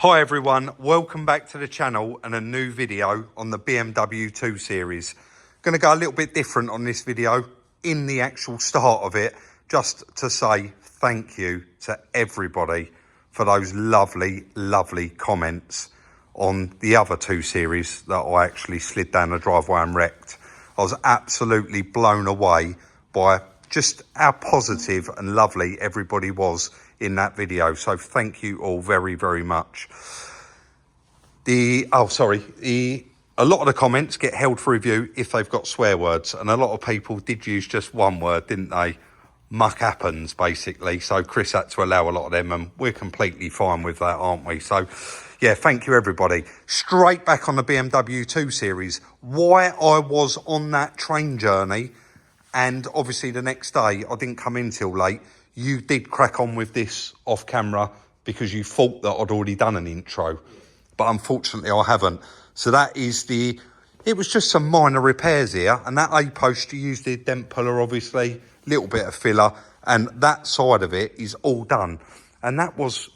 Hi everyone, welcome back to the channel and a new video on the BMW 2 Series. Going to go a little bit different on this video in the actual start of it, just to say thank you to everybody for those lovely comments on the other 2 Series that I actually slid down the driveway and wrecked. I was absolutely blown away by just how positive and lovely everybody was in that video, so thank you all very much. A lot of the comments get held for review if they've got swear words, and a lot of people did use just one word, didn't they? Muck happens, basically. So Chris had to allow a lot of them, and we're completely fine with that, aren't we? So yeah, thank you everybody. Straight back on the BMW 2 Series, why I was on that train journey, and obviously the next day I didn't come in till late. You did crack on with this off camera because you thought that I'd already done an intro, but unfortunately I haven't. So that is it was just some minor repairs here, and that A-post you used the dent puller, obviously, little bit of filler, and that side of it is all done. And that was,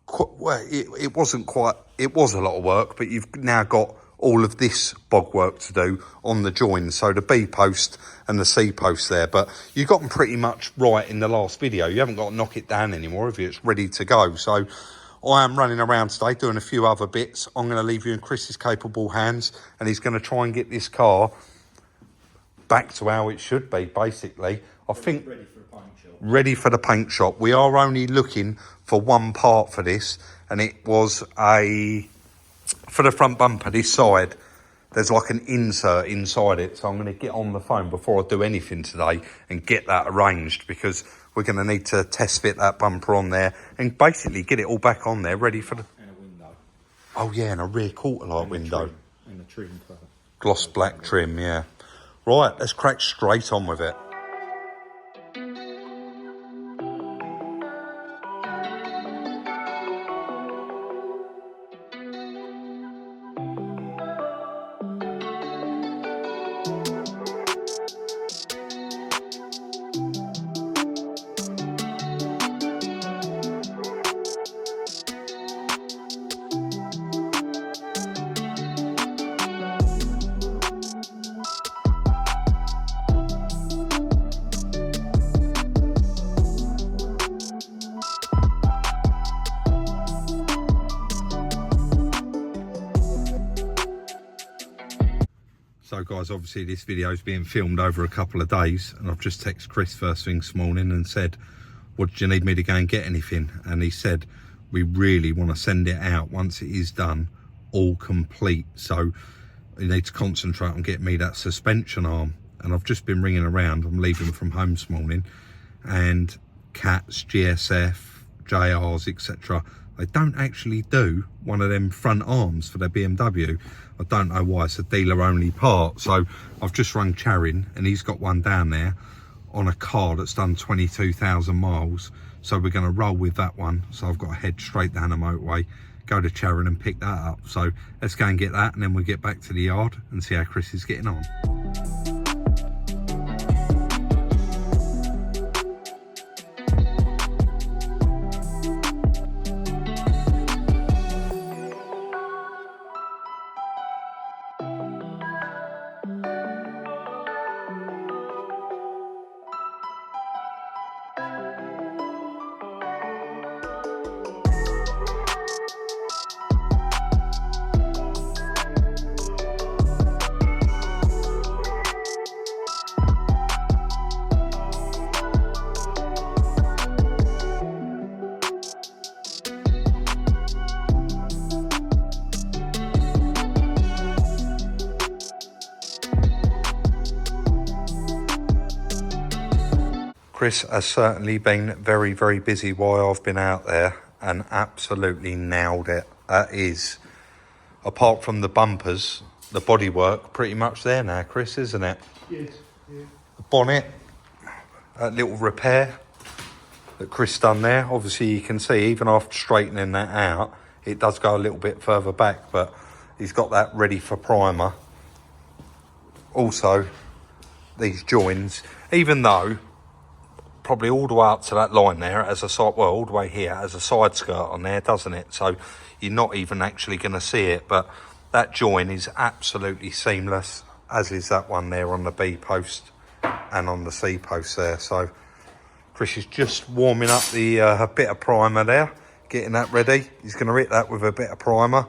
it was a lot of work, but you've now got all of this bog work to do on the joins, so the B post and the C post there, but you got them pretty much right in the last video. You haven't got to knock it down anymore, have you? It's ready to go. So I am running around today doing a few other bits. I'm going to leave you in Chris's capable hands, and he's going to try and get this car back to how it should be, basically. I think ready for the paint shop. Ready for the paint shop. We are only looking for one part for this, and it was for the front bumper, this side, there's like an insert inside it. So I'm going to get on the phone before I do anything today and get that arranged, because we're going to need to test fit that bumper on there and basically get it all back on there, ready for the... And a window. Oh yeah, and a rear quarter light window. And a trim. Gloss black trim, yeah. Right, let's crack straight on with it. So guys, obviously this video is being filmed over a couple of days, and I've just texted Chris first thing this morning and said, what, do you need me to go and get anything? And he said, we really want to send it out once it is done, all complete. So you need to concentrate on getting me that suspension arm. And I've just been ringing around. I'm leaving from home this morning, and Cats, GSF, JRs, etc., they don't actually do one of them front arms for their BMW. I don't know why. It's a dealer only part. So I've just rung Charin, and he's got one down there on a car that's done 22,000 miles. So we're going to roll with that one. So I've got to head straight down the motorway, go to Charin and pick that up. So let's go and get that, and then we'll get back to the yard and see how Chris is getting on. Chris has certainly been very busy while I've been out there, and absolutely nailed it. That is, apart from the bumpers, the bodywork pretty much there now, Chris, isn't it? Yes, yeah. The bonnet, that little repair that Chris done there. Obviously you can see even after straightening that out, it does go a little bit further back, but he's got that ready for primer. Also, these joins, even though probably all the way up to that line there as a side, well, all the way here as a side skirt on there, doesn't it? So you're not even actually going to see it. But that join is absolutely seamless, as is that one there on the B post and on the C post there. So Chris is just warming up the bit of primer there, getting that ready. He's going to hit that with a bit of primer,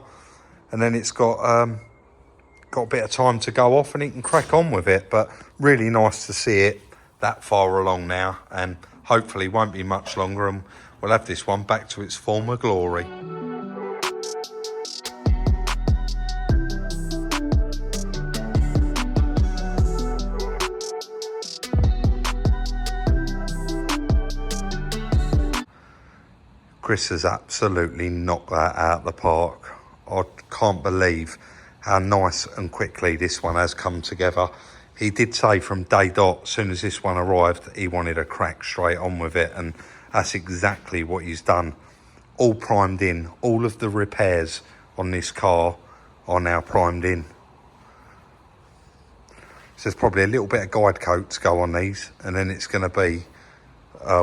and then it's got a bit of time to go off and he can crack on with it. But really nice to see it that far along now, and hopefully won't be much longer, and we'll have this one back to its former glory. Chris has absolutely knocked that out of the park. I can't believe how nice and quickly this one has come together. He did say from day dot, as soon as this one arrived, he wanted to crack straight on with it, and that's exactly what he's done. All primed in. All of the repairs on this car are now primed in. So there's probably a little bit of guide coat to go on these, and then it's going to be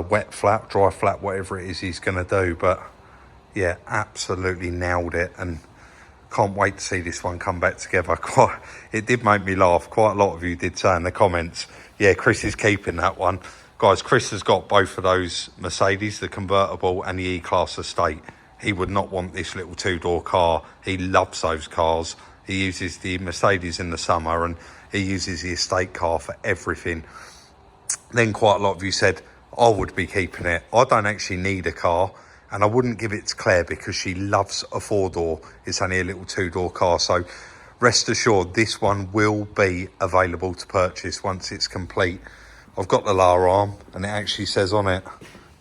wet flat, dry flat, whatever it is he's going to do. But yeah, absolutely nailed it, and can't wait to see this one come back together. It did make me laugh. Quite a lot of you did say in the comments, yeah, Chris is keeping that one. Guys, Chris has got both of those Mercedes, the convertible and the E-Class estate. He would not want this little two-door car. He loves those cars. He uses the Mercedes in the summer, and he uses the estate car for everything. Then quite a lot of you said, I would be keeping it. I don't actually need a car, and I wouldn't give it to Claire because she loves a four-door. It's only a little two-door car. So rest assured, this one will be available to purchase once it's complete. I've got the lower arm, and it actually says on it,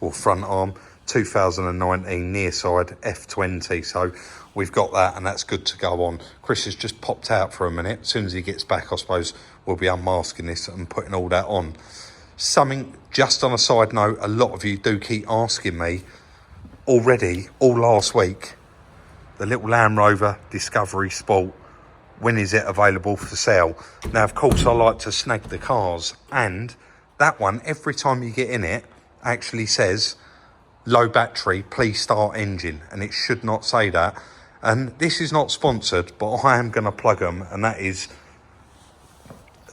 or front arm, 2019 near side F20. So we've got that, and that's good to go on. Chris has just popped out for a minute. As soon as he gets back, I suppose we'll be unmasking this and putting all that on. Something just on a side note, a lot of you do keep asking me already, all last week, the little Land Rover Discovery Sport, when is it available for sale? Now, of course, I like to snag the cars, and that one, every time you get in it, actually says low battery, please start engine, and it should not say that. And this is not sponsored, but I am going to plug them, and that is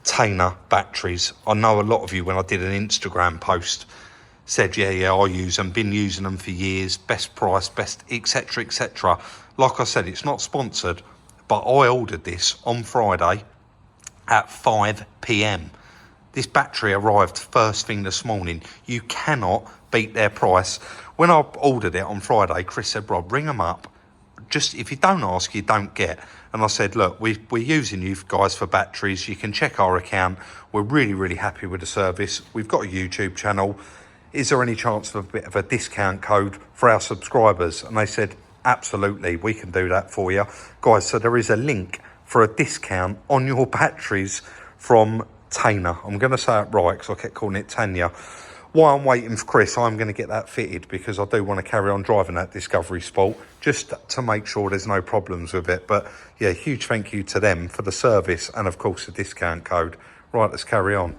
Tainer batteries. I know a lot of you, when I did an Instagram post, said yeah I use them, been using them for years, best price, best etc etc. Like I said, it's not sponsored, but I ordered this on Friday at 5 p.m. This battery arrived first thing this morning. You cannot beat their price. When I ordered it on Friday, Chris said, Rob, ring them up. Just if you don't ask, you don't get. And I said, look, we're using you guys for batteries. You can check our account. We're really, really happy with the service. We've got a YouTube channel. Is there any chance of a bit of a discount code for our subscribers? And they said, absolutely, we can do that for you. Guys, so there is a link for a discount on your batteries from Tainer. I'm going to say it right because I kept calling it Tanya. While I'm waiting for Chris, I'm going to get that fitted because I do want to carry on driving that Discovery Sport just to make sure there's no problems with it. But yeah, huge thank you to them for the service and of course the discount code. Right, let's carry on.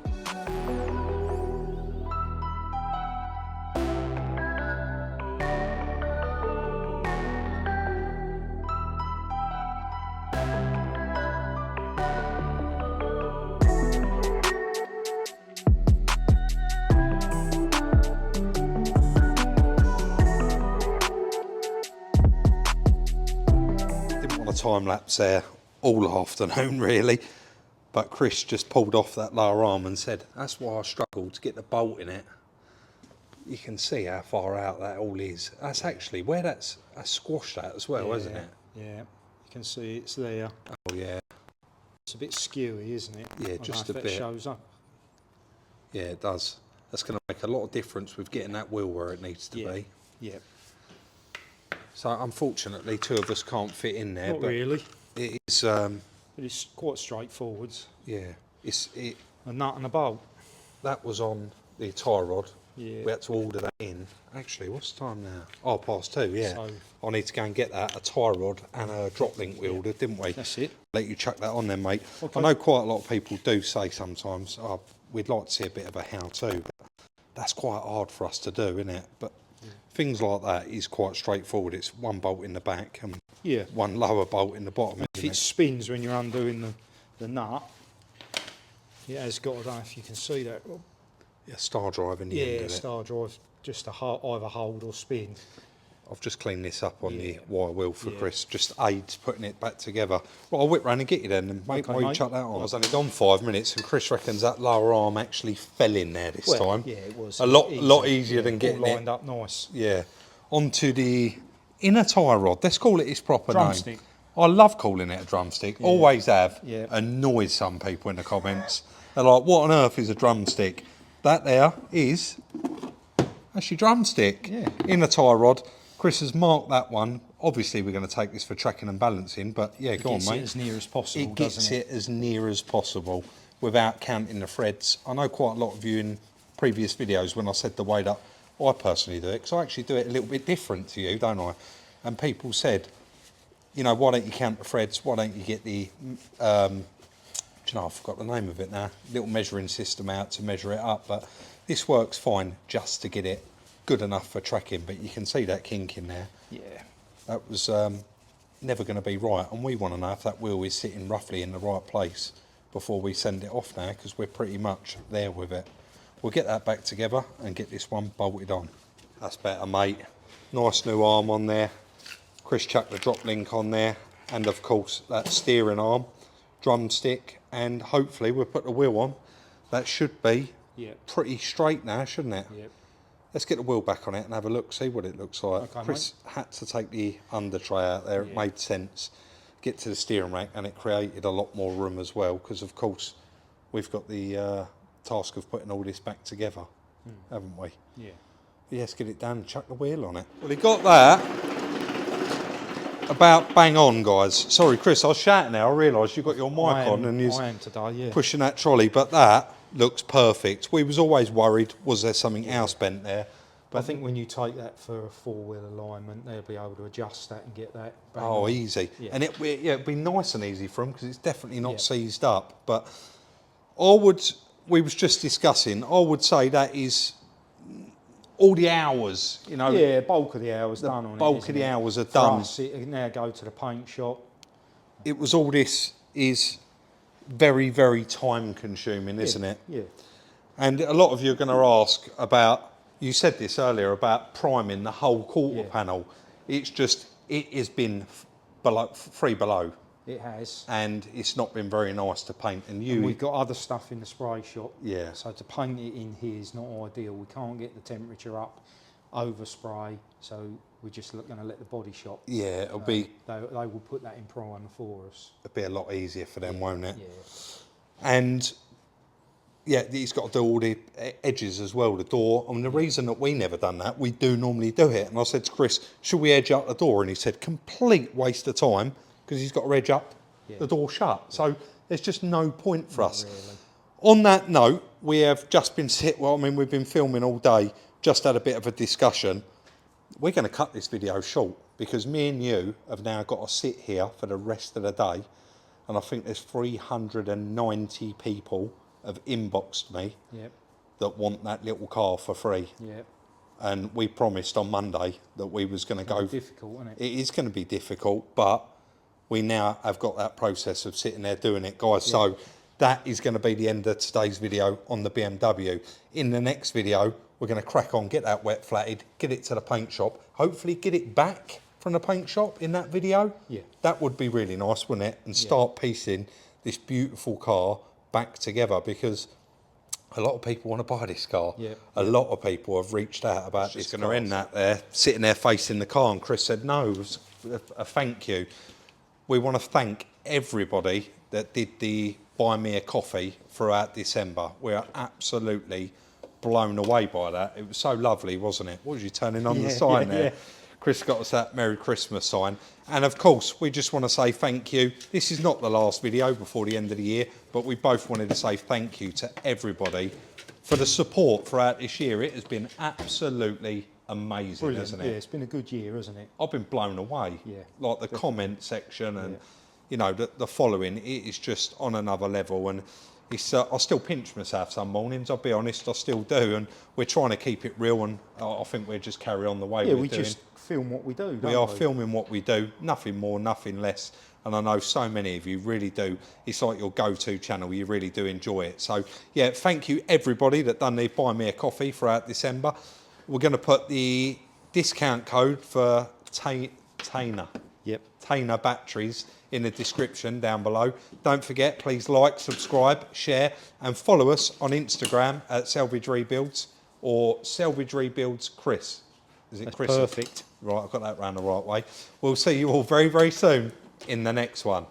Time lapse there all afternoon really, but Chris just pulled off that lower arm and said that's why I struggled to get the bolt in it. You can see how far out that all is. That's actually where that's squashed at as well, isn't it? Yeah, you can see it's there. Oh yeah, it's a bit skewy, isn't it? Yeah, just a bit. It shows up. Yeah, it does. That's going to make a lot of difference with getting that wheel where it needs to be. Yeah. So unfortunately, two of us can't fit in there. Not really. It is. But it's quite straightforward. Yeah. A nut and a bolt. That was on the tie rod. Yeah. We had to order that in. Actually, what's the time now? 2:30. Yeah. So, I need to go and get that, a tie rod and a drop link we ordered, didn't we? That's it. Let you chuck that on then, mate. Okay. I know quite a lot of people do say sometimes, we'd like to see a bit of a how-to, but that's quite hard for us to do, isn't it? But if things like that is quite straightforward. It's one bolt in the back and Yeah. one lower bolt in the bottom. If it spins when you're undoing the nut, it has got, I don't know if you can see that. Yeah, star drive in the end of it. Star drive, just to either hold or spin. I've just cleaned this up on the wire wheel for Chris, just aids putting it back together. Well, I'll whip round and get you then, and mate, Okay, while you mate. chuck that on. I was only gone 5 minutes, and Chris reckons that lower arm actually fell in there this time. Yeah, it was a lot easier than getting lined it up nice. Yeah, onto the inner tyre rod. Let's call it its proper Drumstick. name. I love calling it a drumstick. Always have. Yeah. Annoys some people in the comments. They're like, "What on earth is a drumstick?" That there is actually drumstick. Yeah. Inner tyre rod. Chris has marked that one. Obviously, we're going to take this for tracking and balancing, but yeah, go on, mate. It as near as possible. It gets it as near as possible without counting the threads. I know quite a lot of you in previous videos when I said the way that I personally do it, because I actually do it a little bit different to you, don't I? And people said, you know, why don't you count the threads? Why don't you get the, do you know, I forgot the name of it now, little measuring system out to measure it up, but this works fine just to get it good enough for tracking, but you can see that kink in there. Yeah. That was never going to be right, and we want to know if that wheel is sitting roughly in the right place before we send it off now, because we're pretty much there with it. We'll get that back together and get this one bolted on. That's better, mate. Nice new arm on there. Chris chucked the drop link on there, and of course that steering arm, drumstick, and hopefully we'll put the wheel on. That should be pretty straight now, shouldn't it? Yep. Let's get the wheel back on it and have a look, see what it looks like. Okay, Chris had to take the under tray out there, it made sense. Get to the steering rack, and it created a lot more room as well, because of course we've got the task of putting all this back together, haven't we? Yeah. Yes, get it done and chuck the wheel on it. Well, he got that about bang on, guys. Sorry, Chris, I was shouting now. I realised you got your mic on and you're pushing that trolley, but that looks perfect. We was always worried, was there something else bent there? But I think when you take that for a four-wheel alignment, they'll be able to adjust that and get that bang Oh, on. easy. Yeah. And it'd be nice and easy for them, because it's definitely not seized up. But we was just discussing, I would say that is all the hours, you know. Yeah, bulk of the hours done on it. Bulk of the hours are For done. us, it now go to the paint shop. It was all this is very, very time consuming, isn't it? Yeah. And a lot of you are going to ask about, you said this earlier, about priming the whole quarter panel. It's just, it has been free below. It has. And it's not been very nice to paint. And we've got other stuff in the spray shop. Yeah. So to paint it in here is not ideal. We can't get the temperature up over spray, so we're just going to let the body shop. Yeah, it'll be. They will put that in primer for us. It'll be a lot easier for them, won't it? Yeah. And yeah, he's got to do all the edges as well, the door. I mean, the reason that we never done that, we do normally do it. And I said to Chris, should we edge up the door? And he said, complete waste of time, because he's got to edge up the door shut. So there's just no point for us. Really. On that note, we have just been we've been filming all day, just had a bit of a discussion. We're going to cut this video short, because me and you have now got to sit here for the rest of the day. And I think there's 390 people have inboxed me that want that little car for free. Yep. And we promised on Monday that we was going to go. Difficult, isn't it? It is going to be difficult, but we now have got that process of sitting there doing it, guys. So that is going to be the end of today's video on the BMW. In the next video, we're going to crack on, get that wet flatted, get it to the paint shop, hopefully get it back from the paint shop in that video. Yeah. That would be really nice, wouldn't it? And start piecing this beautiful car back together, because a lot of people want to buy this car. Yeah. A lot of people have reached out about this. Going to end that there, sitting there facing the car, and Chris said no, it was a thank you. We want to thank everybody that did the buy me a coffee throughout December. We're absolutely blown away by that. It was so lovely, wasn't it? What was you turning on the sign there? Yeah. Chris got us that Merry Christmas sign. And of course, we just want to say thank you. This is not the last video before the end of the year, but we both wanted to say thank you to everybody for the support throughout this year. It has been absolutely amazing, Brilliant. hasn't it? Yeah, it's been a good year, hasn't it? I've been blown away. Yeah. Like the comment section and, you know, the following, it is just on another level. And, it's I still pinch myself some mornings, I'll be honest, I still do, and we're trying to keep it real, and I think we'll just carry on the way we're doing. Just film what we do, don't we? We are filming what we do, nothing more, nothing less. And I know so many of you really do. It's like your go-to channel. You really do enjoy it. So, yeah, thank you everybody that done the Buy Me a Coffee throughout December. We're going to put the discount code for Tainer batteries in the description down below. Don't forget, please like, subscribe, share, and follow us on Instagram at Salvage Rebuilds or Salvage Rebuilds Chris. Is it That's Chris? perfect. Right, I've got that round the right way. We'll see you all very, very soon in the next one.